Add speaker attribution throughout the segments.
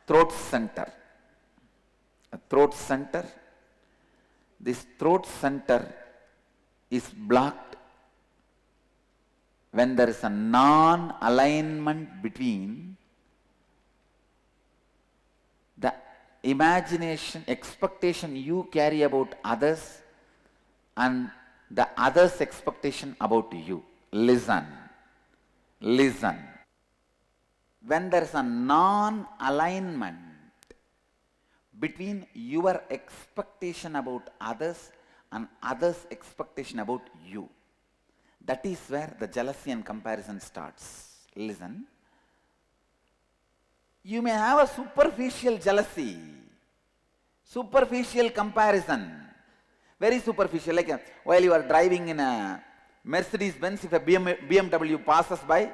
Speaker 1: throat center. A throat center. This throat center is blocked when there is a non-alignment between the imagination, expectation you carry about others and the others' expectation about you. Listen. Listen. When there is a non-alignment between your expectation about others and others' expectation about you, that is where the jealousy and comparison starts. Listen. You may have a superficial jealousy, superficial comparison, very superficial, like while you are driving in a Mercedes-Benz, if a BMW passes by,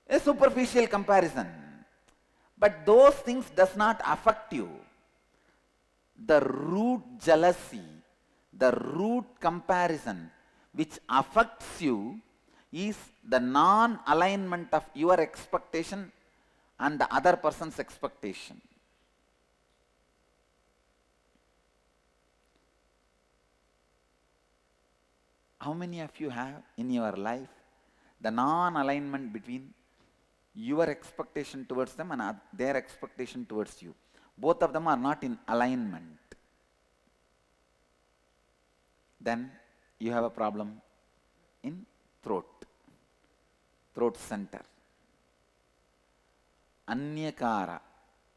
Speaker 1: a superficial comparison. But those things does not affect you. The root jealousy, the root comparison which affects you is the non-alignment of your expectation and the other person's expectation. How many of you have in your life the non-alignment between your expectation towards them and their expectation towards you? Both of them are not in alignment. Then you have a problem in throat center. Anyakara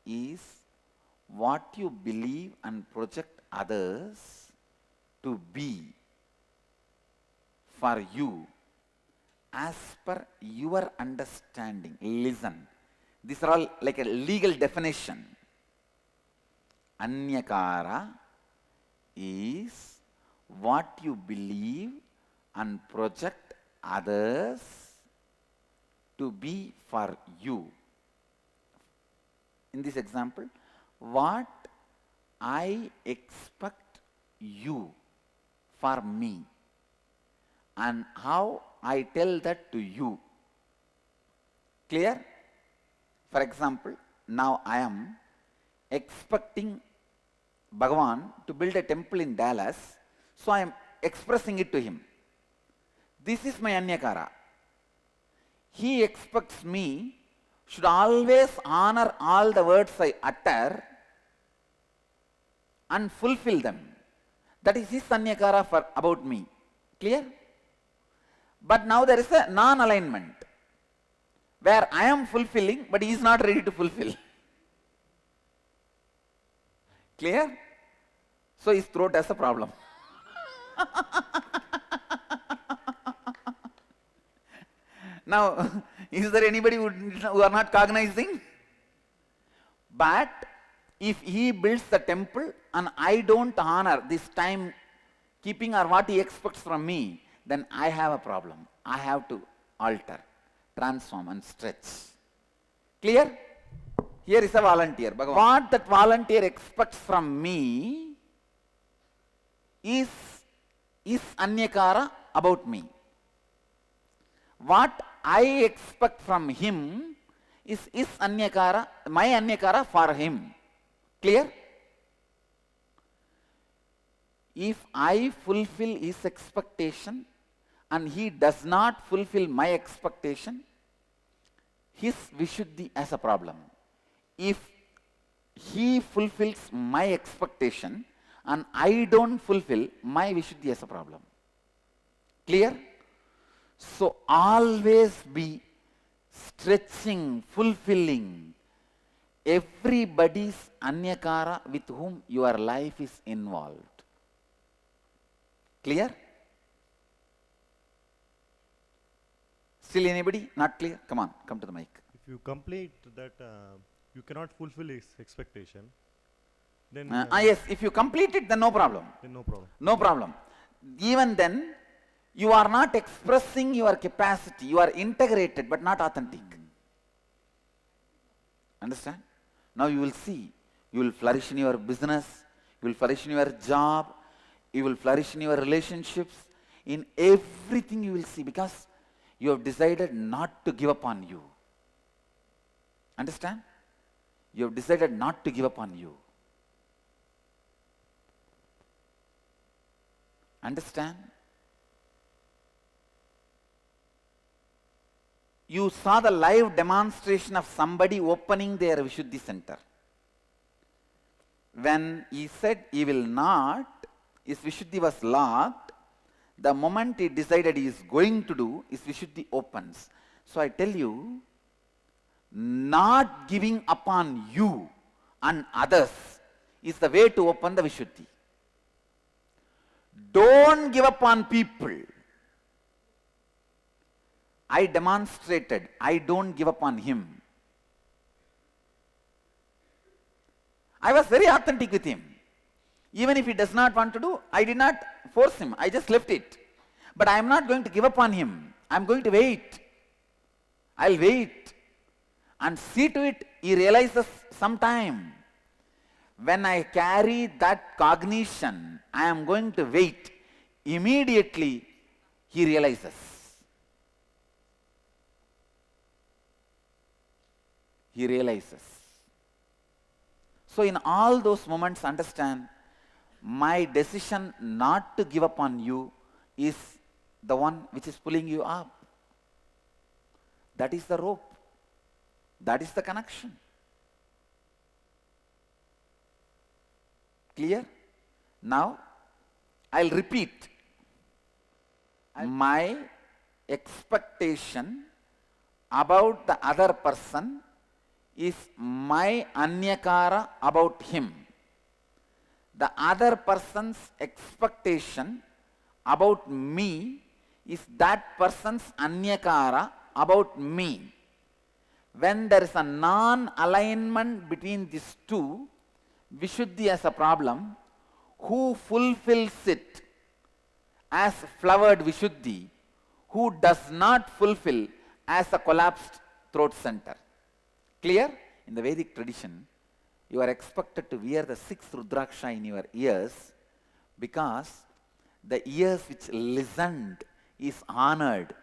Speaker 1: is what you believe and project others to be for you as per your understanding. Listen. These are all like a legal definition. Anyakara is what you believe and project others to be for you. In this example, what I expect you for me and how I tell that to you. Clear? For example, now I am expecting Bhagavan to build a temple in Dallas, so I am expressing it to him. This is my Anyakara. He expects me should always honor all the words I utter and fulfill them. That is his Anyakara for about me. Clear? But now there is a non-alignment where I am fulfilling but he is not ready to fulfill. Clear? So his throat has a problem. Now, is there anybody who are not cognizing? But if he builds the temple and I don't honor this time keeping or what he expects from me, then I have a problem. I have to alter, transform and stretch. Clear? Here is a volunteer. Bhagavan. What that volunteer expects from me is Anyakara about me. What I expect from him is Anyakara, my Anyakara for him. Clear? If I fulfill his expectation and he does not fulfill my expectation, his Vishuddhi has a problem. If he fulfills my expectation and I don't fulfill, my Vishuddhi has a problem. Clear? So always be stretching, fulfilling everybody's Anyakara with whom your life is involved. Clear? Still anybody not clear? Come on, come to the mic.
Speaker 2: If you complete that, you cannot fulfill his expectation, then
Speaker 1: yes, if you complete it, then no problem.
Speaker 2: Then no problem.
Speaker 1: No problem. Even then, you are not expressing your capacity. You are integrated but not authentic. Understand? Now you will see. You will flourish in your business. You will flourish in your job. You will flourish in your relationships. In everything you will see, because you have decided not to give up on you. Understand? You have decided not to give up on you. Understand? You saw the live demonstration of somebody opening their Vishuddhi center. When he said he will not, his Vishuddhi was locked. The moment he decided he is going to do, his Vishuddhi opens. So I tell you, not giving upon you and others is the way to open the Vishuddhi. Don't give up on people. I demonstrated, I don't give up on him. I was very authentic with him. Even if he does not want to do, I did not force him, I just left it. But I am not going to give up on him. I am going to wait. I'll wait and see to it he realizes sometime. When I carry that cognition, I am going to wait. Immediately he realizes. He realizes. So in all those moments, understand, my decision not to give up on you is the one which is pulling you up. That is the rope. That is the connection. Clear? Now, I'll repeat. My expectation about the other person is my anyakara about him. The other person's expectation about me is that person's anyakara about me. When there is a non-alignment between these two, Vishuddhi has a problem. Who fulfills it as flowered Vishuddhi? Who does not fulfill as a collapsed throat center? Clear? In the Vedic tradition, you are expected to wear the 6th Rudraksha in your ears because the ears which listened is honored.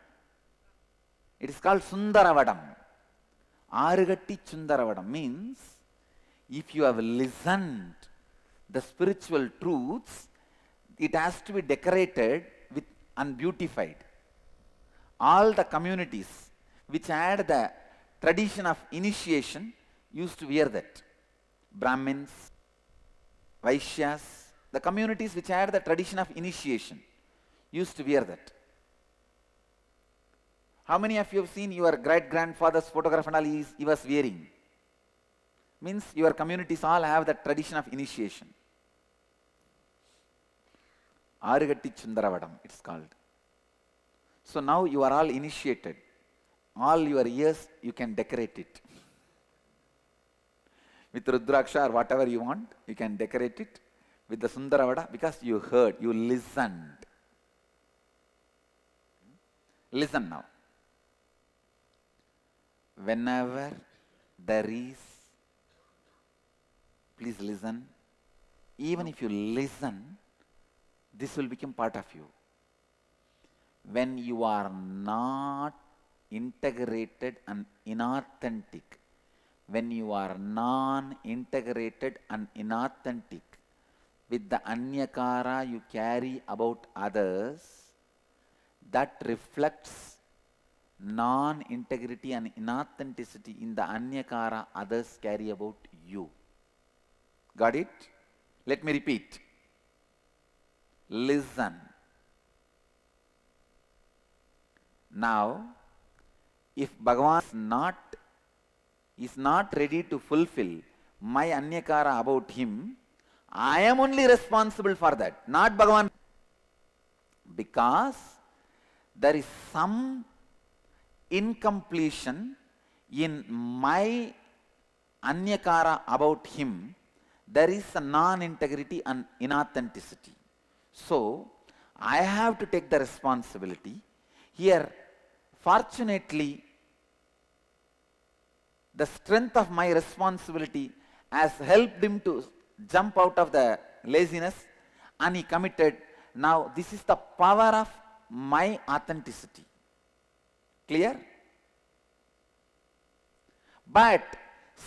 Speaker 1: It is called Sundaravadam. Arugatti Sundaravadam means if you have listened the spiritual truths, it has to be decorated with and beautified. All the communities which had the tradition of initiation used to wear that. Brahmins, Vaishyas, the communities which had the tradition of initiation used to wear that. How many of you have seen your great-grandfather's photograph and all he was wearing? Means your communities all have the tradition of initiation. Arugatti Sundaravadam, it's called. So now you are all initiated. All your ears, you can decorate it. With Rudraksha or whatever you want, you can decorate it with the Sundaravada because you heard, you listened. Listen now. Whenever there is, please listen. Even if you listen, this will become part of you. When you are not integrated and inauthentic, when you are non-integrated and inauthentic with the anyakara you carry about others, that reflects non-integrity and inauthenticity in the anyakara others carry about you. Got it? Let me repeat. Listen. Now, if Bhagavan is not ready to fulfill my anyakara about him, I am only responsible for that, not Bhagavan. Because there is some incompletion in my anyakara about him, there is a non-integrity and inauthenticity. So, I have to take the responsibility. Here, fortunately, the strength of my responsibility has helped him to jump out of the laziness and he committed. Now, this is the power of my authenticity. Clear? But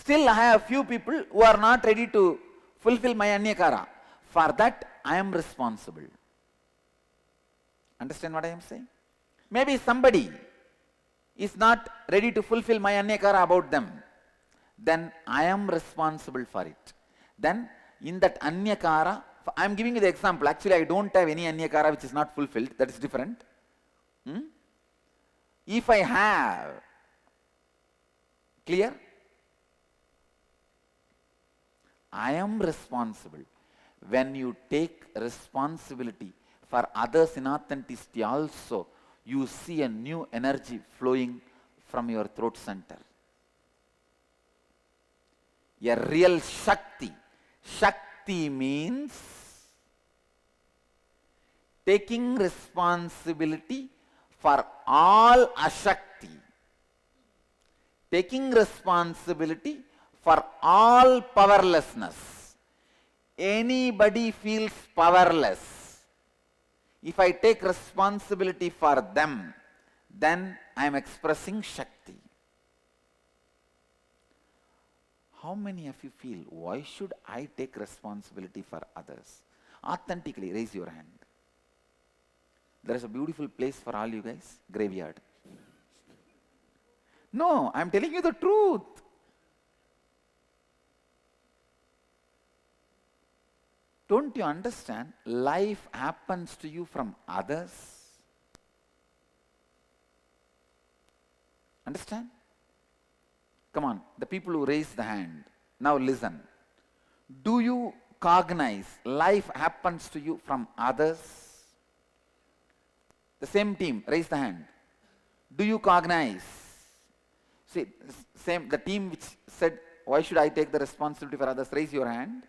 Speaker 1: Still I have few people who are not ready to fulfill my Anyakara. For that I am responsible. Understand what I am saying? Maybe somebody is not ready to fulfill my Anyakara about them. Then I am responsible for it. Then in that Anyakara, I am giving you the example. Actually I don't have any Anyakara which is not fulfilled. That is different. If I have, clear? I am responsible. When you take responsibility for others in authenticity also, you see a new energy flowing from your throat center. A real Shakti. Shakti means taking responsibility for all Ashakti. Taking responsibility for all powerlessness. Anybody feels powerless. If I take responsibility for them, then I am expressing Shakti. How many of you feel, why should I take responsibility for others? Authentically, raise your hand. There is a beautiful place for all you guys, graveyard. No, I am telling you the truth. Don't you understand? Life happens to you from others. Understand? Come on, the people who raised the hand. Now listen. Do you cognize life happens to you from others? The same team, raise the hand. Do you cognize? See, the team which said, why should I take the responsibility for others? Raise your hand.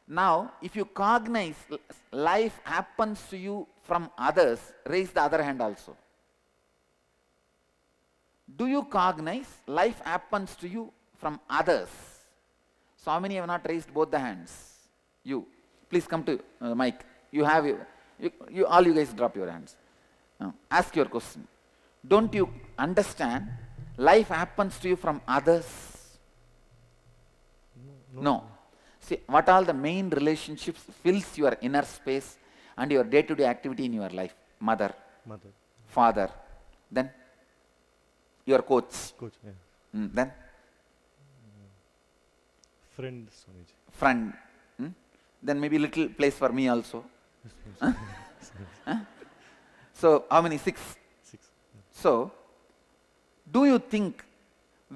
Speaker 1: Now, if you cognize life happens to you from others, raise the other hand also. Do you cognize life happens to you from others? So how many have not raised both the hands? You. Please come to the mic. You have, all you guys drop your hands. Now, ask your question. Don't you understand life happens to you from others? No. See, what all the main relationships fills your inner space and your day-to-day activity in your life? Mother. Father. Then? Your coach.
Speaker 2: Yeah.
Speaker 1: Then?
Speaker 2: Friend, Swamiji.
Speaker 1: Friend. Then maybe little place for me also. So, how many? 6?
Speaker 2: 6.
Speaker 1: So, do you think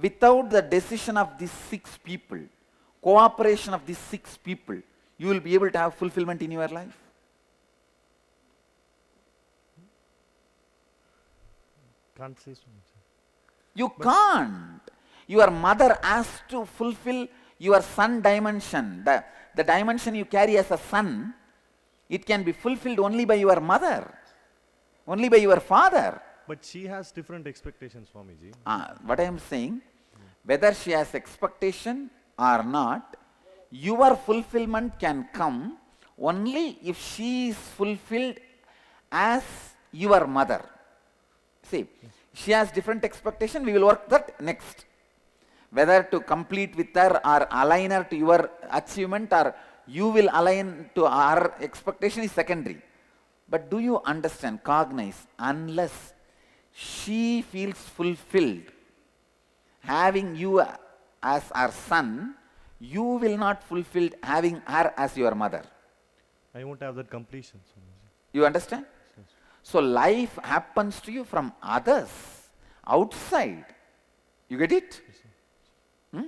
Speaker 1: without the decision of these 6 people, cooperation of these 6 people, you will be able to have fulfillment in your life?
Speaker 2: Can't say so much.
Speaker 1: You can't. Your mother has to fulfill your son dimension. The dimension you carry as a son, it can be fulfilled only by your mother, only by your father.
Speaker 2: But she has different expectations, Swamiji.
Speaker 1: What I am saying, whether she has expectation or not, your fulfillment can come only if she is fulfilled as your mother. See, she has different expectation, we will work that next. Whether to complete with her or align her to your achievement or you will align to her expectation is secondary. But do you understand, cognize, unless she feels fulfilled, having you as her son, you will not fulfill having her as your mother.
Speaker 2: I won't have that completion, Swamiji.
Speaker 1: You understand?
Speaker 2: Yes.
Speaker 1: So life happens to you from others, outside. You get it?
Speaker 2: Yes.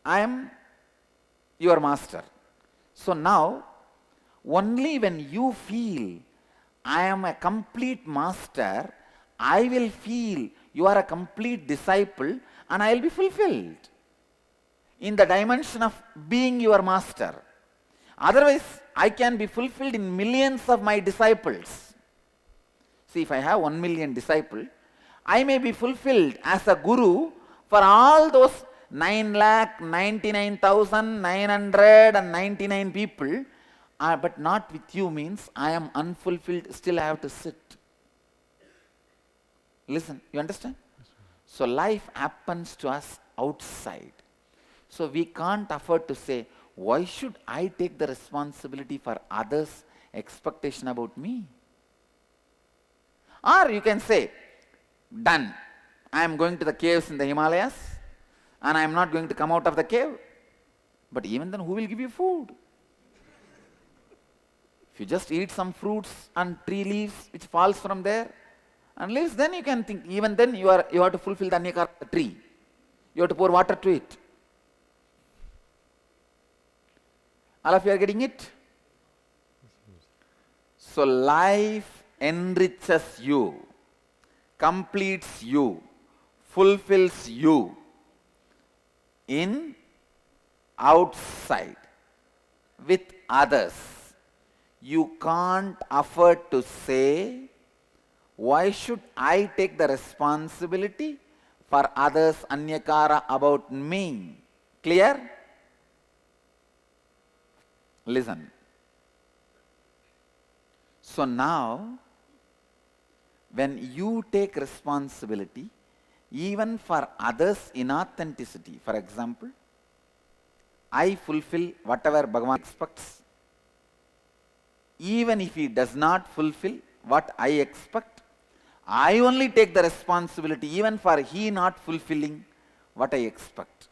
Speaker 1: I am your master. So now, only when you feel I am a complete master, I will feel you are a complete disciple and I will be fulfilled in the dimension of being your master. Otherwise, I can be fulfilled in millions of my disciples. See, if I have 1 million disciples, I may be fulfilled as a guru for all those 9,99,999 people, but not with you means I am unfulfilled, still I have to sit. Listen, you understand? So life happens to us outside. So we can't afford to say, why should I take the responsibility for others' expectation about me? Or you can say, done. I am going to the caves in the Himalayas and I am not going to come out of the cave. But even then, who will give you food? If you just eat some fruits and tree leaves which falls from there and leaves, then you can think, even then you have to fulfill the anyakara tree. You have to pour water to it. All of you are getting it? So life enriches you, completes you, fulfills you in outside with others. You can't afford to say, why should I take the responsibility for others' anyakara about me? Clear? Listen. So now, when you take responsibility, even for others' inauthenticity, for example, I fulfill whatever Bhagavan expects. Even if he does not fulfill what I expect, I only take the responsibility even for he not fulfilling what I expect.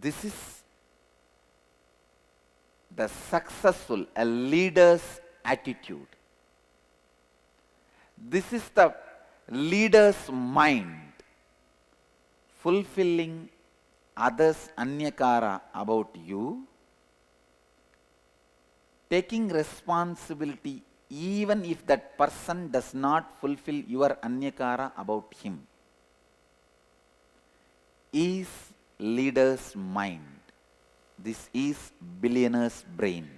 Speaker 1: This is the successful, a leader's attitude. This is the leader's mind, fulfilling others' anyakara about you, taking responsibility even if that person does not fulfill your anyakara about him, is leader's mind. This is billionaire's brain.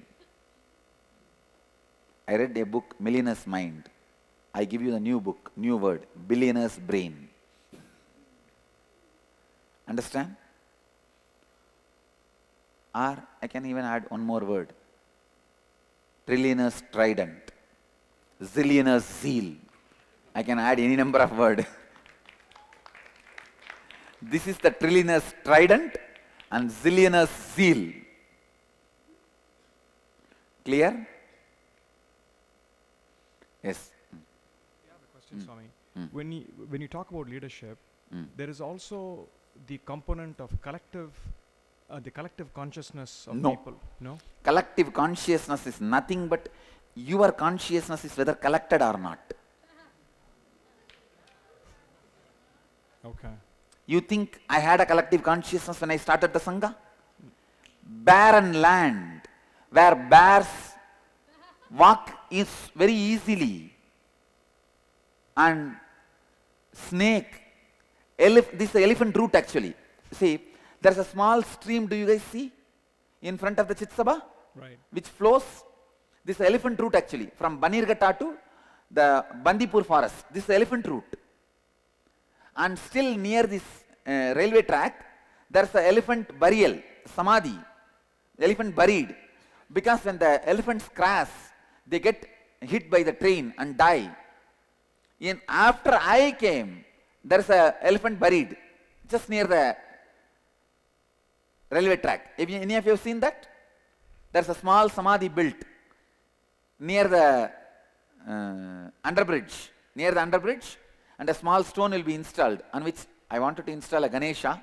Speaker 1: I read a book, Millionaire's Mind. I give you the new book, new word, billionaire's brain. Understand? Or I can even add one more word. Trillionaire's trident. Zillionaire's zeal. I can add any number of words. This is the trillionaire's trident and zillionaire's zeal. Clear? Yes.
Speaker 3: I have a question, Swami. When you talk about leadership, there is also the component of the collective consciousness of people. No?
Speaker 1: Collective consciousness is nothing but your consciousness is whether collected or not.
Speaker 3: Okay.
Speaker 1: You think I had a collective consciousness when I started the Sangha? Barren land where bears walk is very easily and snake, this is the elephant route actually. See, there's a small stream, do you guys see, in front of the Chitsabha?
Speaker 3: Right.
Speaker 1: Which flows, this is elephant route actually, from Banirghatta to the Bandipur forest. This is the elephant route. And still near this railway track, there's an elephant burial, samadhi, elephant buried. Because when the elephants crash, they get hit by the train and die. After I came, there's an elephant buried just near the railway track. Have any of you have seen that? There's a small samadhi built near the underbridge. Near the underbridge, and a small stone will be installed on which I wanted to install a Ganesha,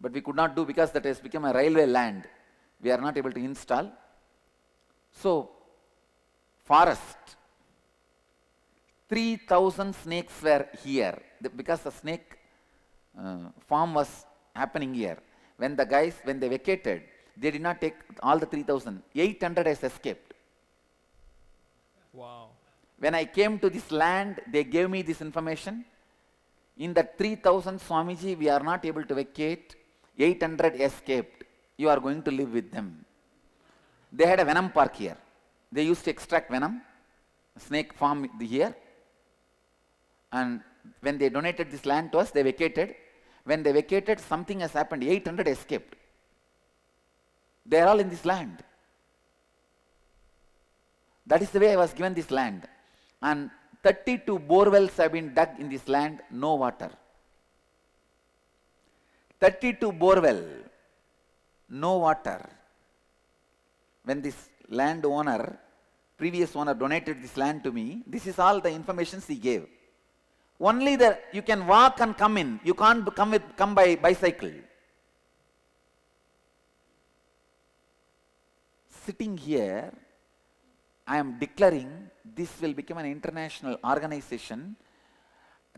Speaker 1: but we could not do because that has become a railway land. We are not able to install. So, forest. 3,000 snakes were here because the snake farm was happening here. When they vacated, they did not take all the 3,000. 800 has escaped.
Speaker 3: Wow.
Speaker 1: When I came to this land, they gave me this information. In the 3,000, Swamiji, we are not able to vacate. 800 escaped. You are going to live with them. They had a venom park here. They used to extract venom, snake farm here. And when they donated this land to us, they vacated. When they vacated, something has happened. 800 escaped. They are all in this land. That is the way I was given this land. And 32 borewells have been dug in this land, no water. 32 borewell. no water. When this landowner, previous owner donated this land to me, this is all the information he gave. Only the you can walk and come in. You can't come by bicycle. Sitting here, I am declaring this will become an international organization,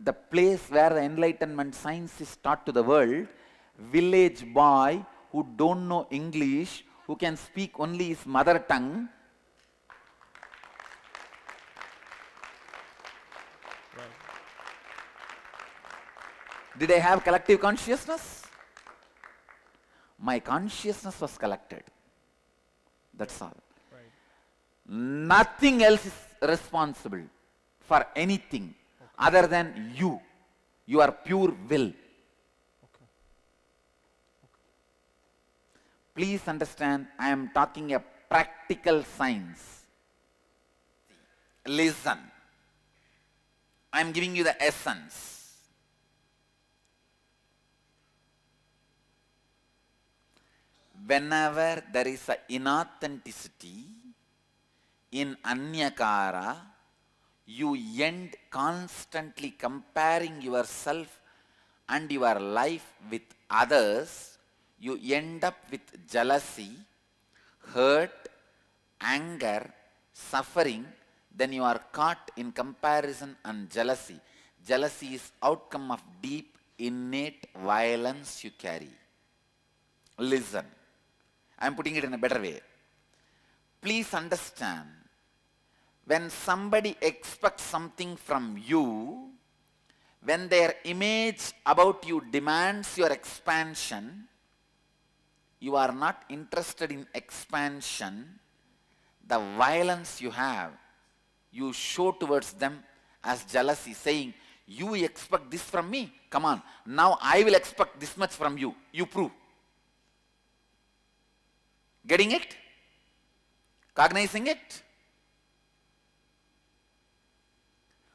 Speaker 1: the place where the enlightenment science is taught to the world. Village boy who don't know English, who can speak only his mother tongue. Did I have collective consciousness? My consciousness was collected. That's all.
Speaker 3: Right.
Speaker 1: Nothing else is responsible for anything other than you. Your pure will.
Speaker 3: Okay.
Speaker 1: Please understand, I am talking a practical science. Listen. I am giving you the essence. Whenever there is an inauthenticity in Anyakara, you end constantly comparing yourself and your life with others. You end up with jealousy, hurt, anger, suffering. Then you are caught in comparison and jealousy. Jealousy is outcome of deep innate violence you carry. Listen. I am putting it in a better way. Please understand, when somebody expects something from you, when their image about you demands your expansion, you are not interested in expansion. The violence you have, you show towards them as jealousy, saying, you expect this from me? Come on, now I will expect this much from you. You prove. Getting it? Cognizing it?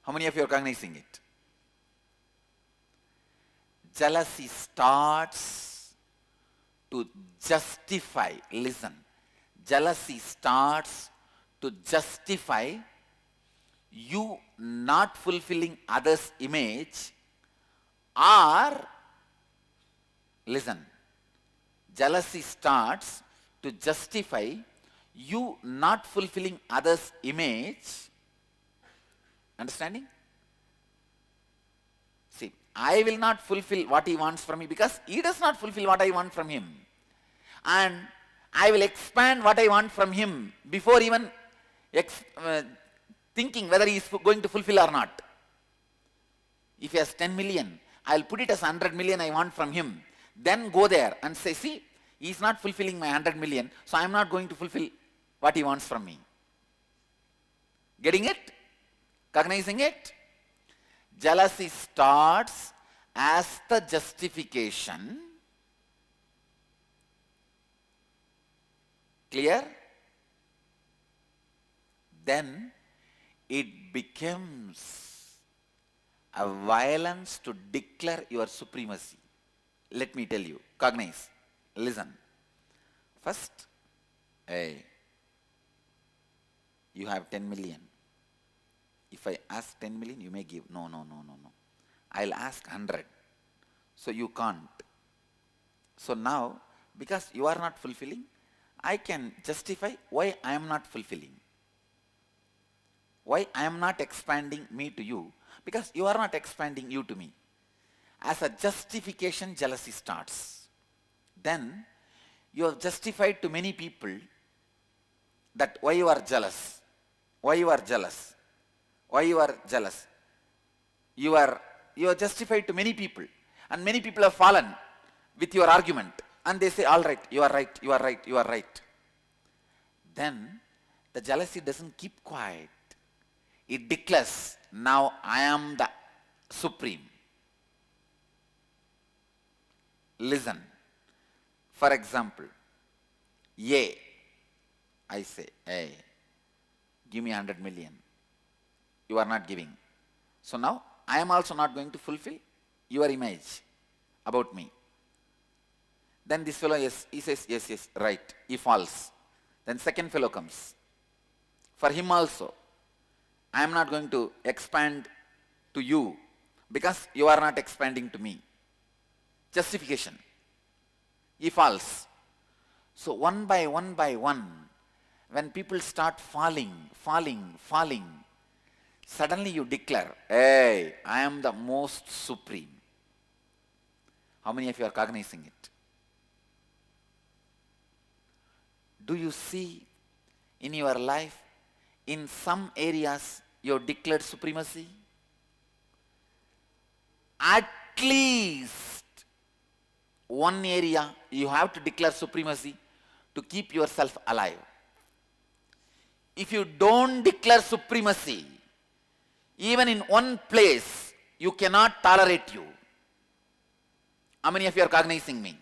Speaker 1: How many of you are cognizing it? Jealousy starts to justify, listen, jealousy starts to justify you not fulfilling others' image, or, listen, jealousy starts to justify you not fulfilling others' image. Understanding? See, I will not fulfill what he wants from me because he does not fulfill what I want from him. And I will expand what I want from him before even thinking whether he is going to fulfill or not. If he has 10 million, I will put it as 100 million I want from him. Then go there and say, see, he is not fulfilling my 100 million, so I am not going to fulfill what he wants from me. Getting it? Cognizing it? Jealousy starts as the justification. Clear? Then it becomes a violence to declare your supremacy. Let me tell you, cognize. Listen. First, you have 10 million. If I ask 10 million, you may give. No. I'll ask 100. So you can't. So now, because you are not fulfilling, I can justify why I am not fulfilling. Why I am not expanding me to you? Because you are not expanding you to me. As a justification, jealousy starts. Then you have justified to many people that why you are jealous. Why you are jealous. Why you are jealous. You are justified to many people. And many people have fallen with your argument. And they say, all right, you are right, you are right, you are right. Then the jealousy doesn't keep quiet. It declares, now I am the supreme. Listen. For example, I say, hey, give me 100 million. You are not giving. So now, I am also not going to fulfill your image about me. Then this fellow, yes, he says, yes, yes, right. He falls. Then second fellow comes. For him also, I am not going to expand to you because you are not expanding to me. Justification. He falls. So one by one, when people start falling, suddenly you declare, hey, I am the most supreme. How many of you are cognizing it? Do you see in your life, in some areas, you have declared supremacy? At least one area you have to declare supremacy to keep yourself alive. If you don't declare supremacy, even in one place, you cannot tolerate you. How many of you are cognizing me?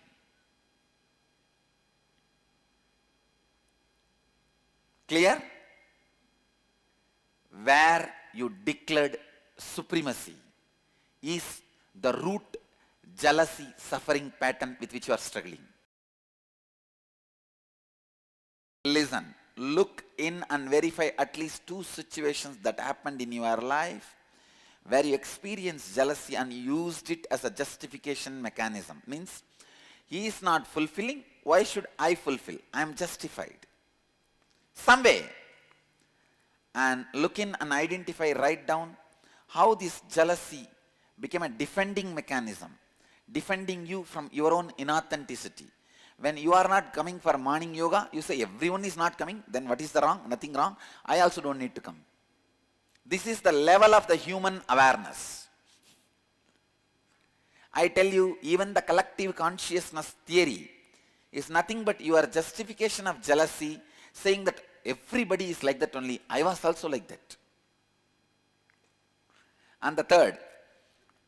Speaker 1: Clear? Where you declared supremacy is the root jealousy suffering pattern with which you are struggling. Listen, look in and verify at least 2 situations that happened in your life where you experienced jealousy and used it as a justification mechanism. Means, he is not fulfilling, why should I fulfill? I am justified. Some way. And look in and identify, write down how this jealousy became a defending mechanism, defending you from your own inauthenticity. When you are not coming for morning yoga, you say everyone is not coming, then what is the wrong? Nothing wrong. I also don't need to come. This is the level of the human awareness. I tell you, even the collective consciousness theory is nothing but your justification of jealousy, saying that everybody is like that only. I was also like that. And the third,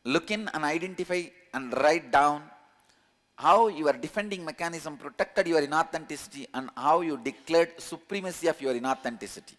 Speaker 1: look in and identify and write down how your defending mechanism protected your inauthenticity and how you declared supremacy of your inauthenticity.